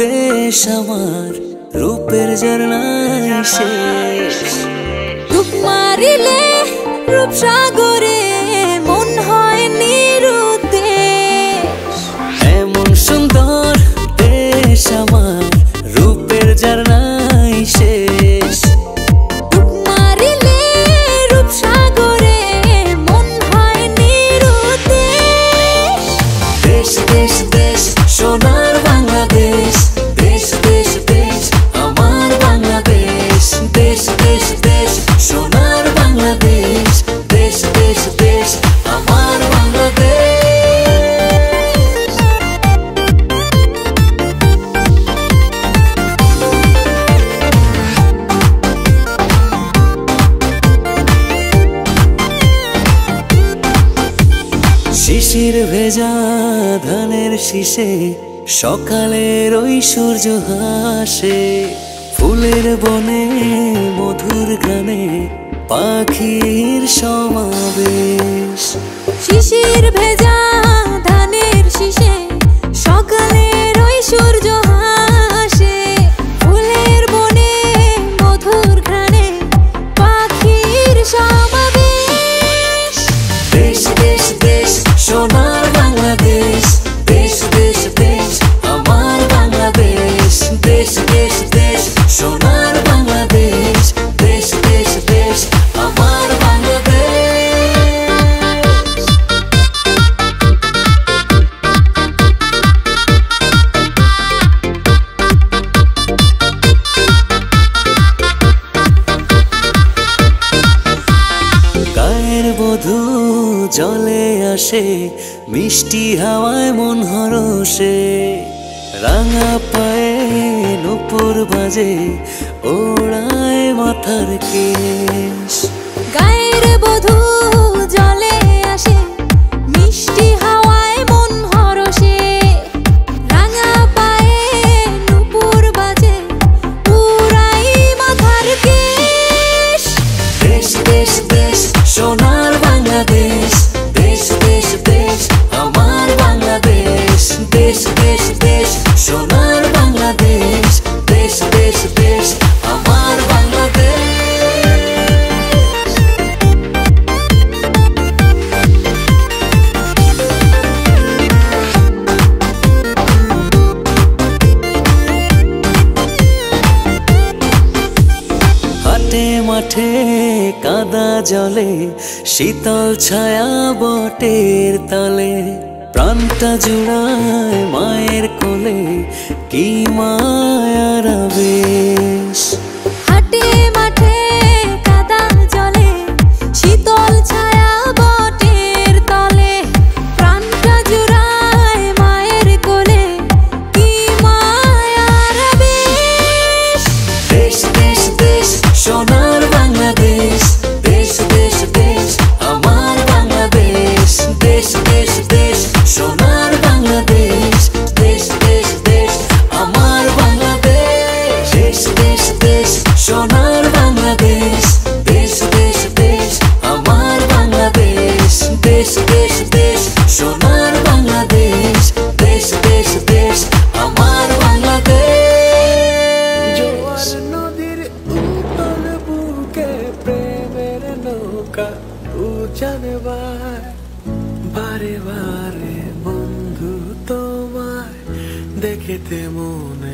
দেশ আমার রূপের ঝরনায় শেষ। রূপ মারিলে রূপসাগরে মন হয় নিরুদ্দেশ। এমন সুন্দর দেশ আমার রূপের ঝরনায় শেষ। রূপ মারিলে রূপসাগরে মন হয় নিরুদ্দেশ। দেশ দেশ দেশ সোনার বাংলাদেশ, দেশ দেশ দেশ আমার বাংলাদেশ। দেশ দেশ দেশ সোনার বাংলাদেশ, দেশ দেশ দেশ আমার বাংলাদেশ। শিশির ভেজা ধানের শীষে সকালের ওই সূর্য হাসে। ফুলের বনে মধুর গানে পাখির সমাবেশ। শিশির ভেজা ধানের শীষে সকালের ওই সূর্য হাসে। ফুলের বনে মধুর ঘ্রাণে পাখির সমাবেশ। দেশ দেশ দেশ সোনার বাংলাদেশ, দেশ দেশ দেশ আমার বাংলাদেশ। দেশ দেশ দেশ সোনার বাংলাদেশ, দেশ দেশ দেশ আমার বাংলাদেশ। গায়ের বধূ জলে আসে, মিষ্টি হাওয়ায় মন হরষে। রাঙা পায়ে নূপুর বাজে, ওড়ায় মাথার কেশ। গায়ের বধূ জলে আসে, মিষ্টি হাওয়ায় মন হরষে। রাঙা পায়ে নূপুর বাজে, উড়াই মাথার কেশ। দেশ দেশ দেশ সোনার বাংলাদেশ, দেশ দেশ দেশ আমার বাংলাদেশ। দেশ দেশ দেশ সোনার বাংলাদেশ, দেশ দেশ দেশ আমার বাংলাদেশ। হাটে মাঠে কাদা জলে, শীতল ছায়া বটের তলে। প্রাণটা জুড়ায় মায়ের কোলে, কি মায়ার আবেশ। হাটে মাঠে কাদা জলে, শীতল ছায়া বটের তলে। প্রাণটা জুড়ায় মায়ের কোলে, কি মায়ার আবেশ। দেশ দেশ দেশ সোনার বাংলাদেশ, দেশ দেশ দেশ আমার বাংলাদেশ। দেশ দেশ দেশ সোনার বাংলাদেশ, দেশ দেশ দেশ আমার বাংলাদেশ। দেশ দেশ জানবার বারে বারে বন্ধু তোমায় দেখিতে মনে